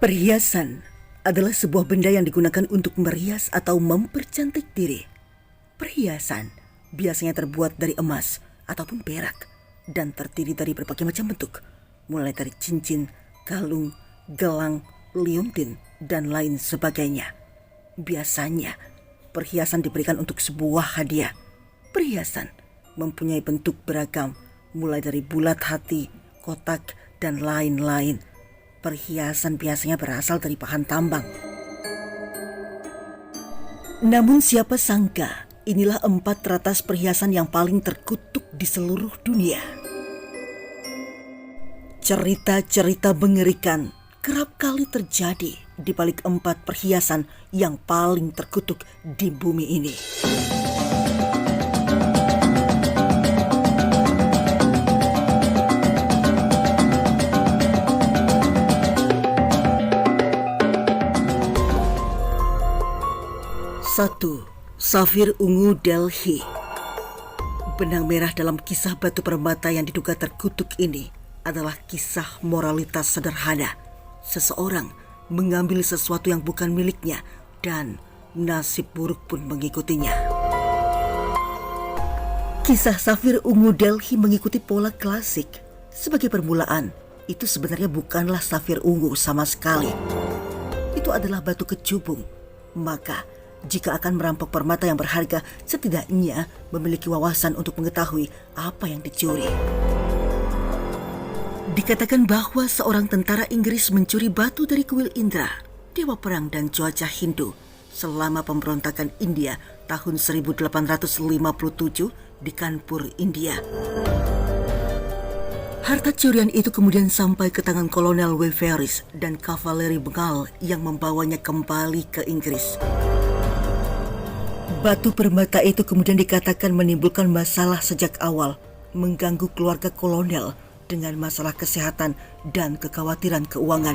Perhiasan adalah sebuah benda yang digunakan untuk merias atau mempercantik diri. Perhiasan biasanya terbuat dari emas ataupun perak dan terdiri dari berbagai macam bentuk, mulai dari cincin, kalung, gelang, liontin, dan lain sebagainya. Biasanya, perhiasan diberikan untuk sebuah hadiah. Perhiasan mempunyai bentuk beragam, mulai dari bulat hati, kotak, dan lain-lain. Perhiasan biasanya berasal dari bahan tambang. Namun siapa sangka, inilah 4 teratas perhiasan yang paling terkutuk di seluruh dunia. Cerita-cerita mengerikan kerap kali terjadi di balik 4 perhiasan yang paling terkutuk di bumi ini. Satu, safir ungu Delhi. Benang merah dalam kisah batu permata yang diduga terkutuk ini adalah kisah moralitas sederhana. Seseorang mengambil sesuatu yang bukan miliknya dan nasib buruk pun mengikutinya. Kisah safir ungu Delhi mengikuti pola klasik. Sebagai permulaan, itu sebenarnya bukanlah safir ungu sama sekali. Itu adalah batu kecubung. Maka, jika akan merampok permata yang berharga, setidaknya memiliki wawasan untuk mengetahui apa yang dicuri. Dikatakan bahwa seorang tentara Inggris mencuri batu dari kuil Indra, dewa perang dan cuaca Hindu, selama pemberontakan India tahun 1857 di Kanpur, India. Harta curian itu kemudian sampai ke tangan Kolonel Weveris dan kavaleri Bengal yang membawanya kembali ke Inggris. Batu permata itu kemudian dikatakan menimbulkan masalah sejak awal, mengganggu keluarga kolonel dengan masalah kesehatan dan kekhawatiran keuangan.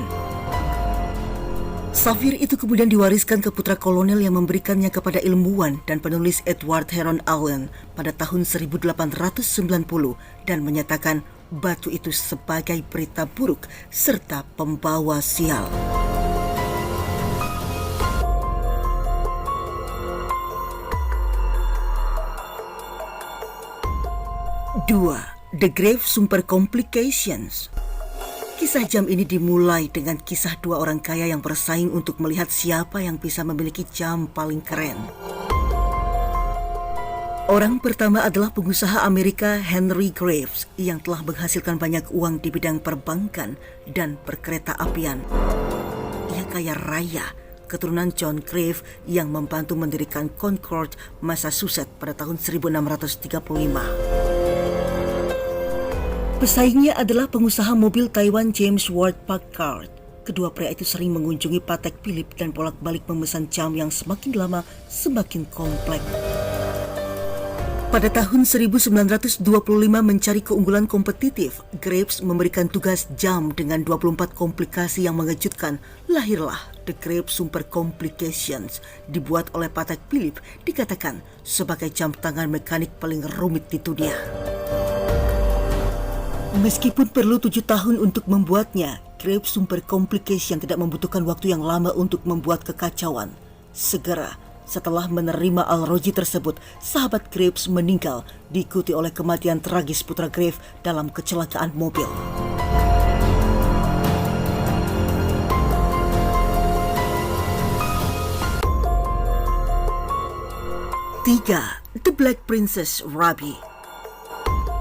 Safir itu kemudian diwariskan ke putra kolonel yang memberikannya kepada ilmuwan dan penulis Edward Heron Allen pada tahun 1890 dan menyatakan batu itu sebagai berita buruk serta pembawa sial. 2. The Grave Super Complications. Kisah jam ini dimulai dengan kisah 2 orang kaya yang bersaing untuk melihat siapa yang bisa memiliki jam paling keren. Orang pertama adalah pengusaha Amerika Henry Graves yang telah menghasilkan banyak uang di bidang perbankan dan perkereta apian. Ia kaya raya, keturunan John Grave yang membantu mendirikan Concord, Massachusetts pada tahun 1635. Pesaingnya adalah pengusaha mobil Taiwan James Ward Packard. Kedua pria itu sering mengunjungi Patek Philippe dan bolak-balik memesan jam yang semakin lama semakin kompleks. Pada tahun 1925 mencari keunggulan kompetitif, Graves memberikan tugas jam dengan 24 komplikasi yang mengejutkan. Lahirlah The Graves Super Complications, dibuat oleh Patek Philippe, dikatakan sebagai jam tangan mekanik paling rumit di dunia. Meskipun perlu 7 tahun untuk membuatnya, Graves Super Complication tidak membutuhkan waktu yang lama untuk membuat kekacauan. Segera setelah menerima al-roji tersebut, sahabat Graves meninggal, diikuti oleh kematian tragis putra Graves dalam kecelakaan mobil. 3. The Black Princess Ruby.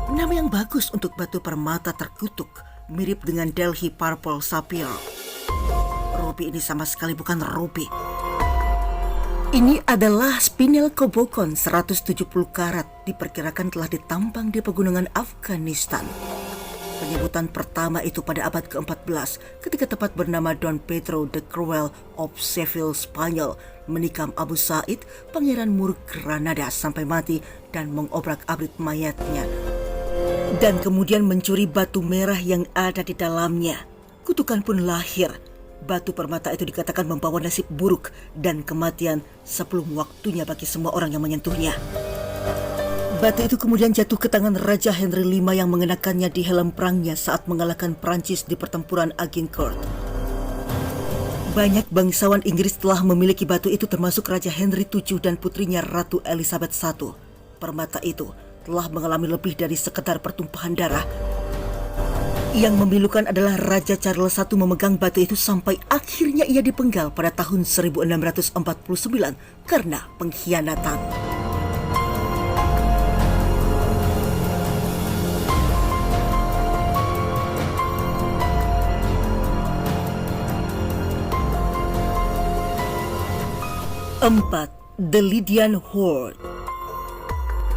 Nama yang bagus untuk batu permata terkutuk, mirip dengan Delhi Purple Sapphire. Ruby ini sama sekali bukan ruby. Ini adalah spinel kobokon 170 karat, diperkirakan telah ditambang di pegunungan Afghanistan. Penyebutan pertama itu pada abad ke-14 ketika tepat bernama Don Pedro de Cruel of Seville, Spanyol, menikam Abu Said, pangeran Muruk Granada sampai mati dan mengobrak-abrik mayatnya. Dan kemudian mencuri batu merah yang ada di dalamnya. Kutukan pun lahir. Batu permata itu dikatakan membawa nasib buruk dan kematian sebelum waktunya bagi semua orang yang menyentuhnya. Batu itu kemudian jatuh ke tangan Raja Henry V yang mengenakannya di helm perangnya saat mengalahkan Prancis di pertempuran Agincourt. Banyak bangsawan Inggris telah memiliki batu itu termasuk Raja Henry VII dan putrinya Ratu Elizabeth I. Permata itu telah mengalami lebih dari sekedar pertumpahan darah. Yang memilukan adalah Raja Charles I memegang batu itu sampai akhirnya ia dipenggal pada tahun 1649 karena pengkhianatan. Empat, The Lydian Horde.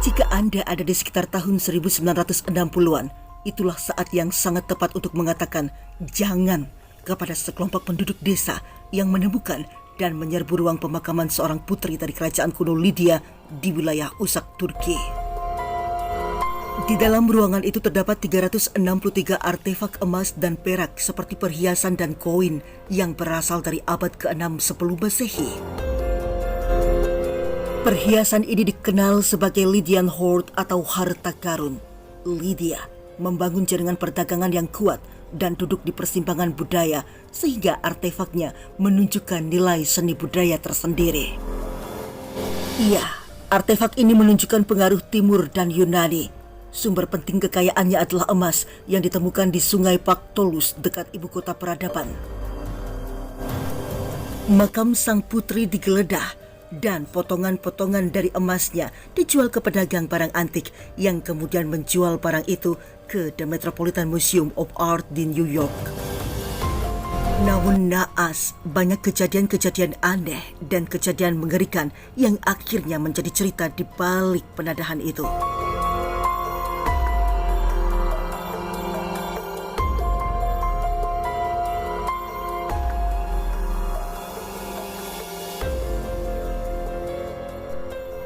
Jika Anda ada di sekitar tahun 1960-an, itulah saat yang sangat tepat untuk mengatakan jangan kepada sekelompok penduduk desa yang menemukan dan menyerbu ruang pemakaman seorang putri dari kerajaan kuno Lydia di wilayah Usak, Turki. Di dalam ruangan itu terdapat 363 artefak emas dan perak seperti perhiasan dan koin yang berasal dari abad ke-6 sebelum Masehi. Perhiasan ini dikenal sebagai Lydian Hoard atau harta karun. Lydia membangun jaringan perdagangan yang kuat dan duduk di persimpangan budaya sehingga artefaknya menunjukkan nilai seni budaya tersendiri. Iya, artefak ini menunjukkan pengaruh Timur dan Yunani. Sumber penting kekayaannya adalah emas yang ditemukan di Sungai Pactolus dekat ibu kota peradaban. Makam sang putri digeledah dan potongan-potongan dari emasnya dijual ke pedagang barang antik yang kemudian menjual barang itu ke The Metropolitan Museum of Art di New York. Namun naas, banyak kejadian-kejadian aneh dan kejadian mengerikan yang akhirnya menjadi cerita di balik penadahan itu.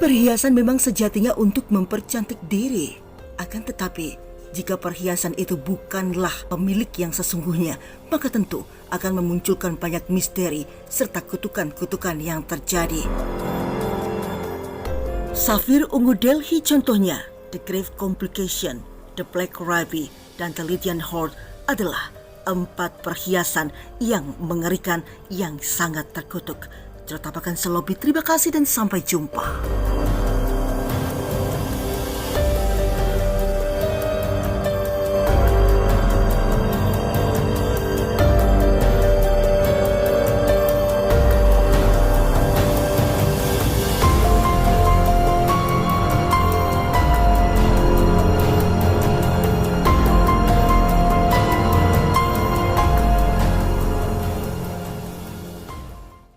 Perhiasan memang sejatinya untuk mempercantik diri. Akan tetapi, jika perhiasan itu bukanlah pemilik yang sesungguhnya, maka tentu akan memunculkan banyak misteri serta kutukan-kutukan yang terjadi. Safir ungu Delhi contohnya, The Grave Complication, The Black Ruby, dan The Lydian Hoard adalah 4 perhiasan yang mengerikan yang sangat terkutuk. Cerita Bahkan Selobi, terima kasih dan sampai jumpa.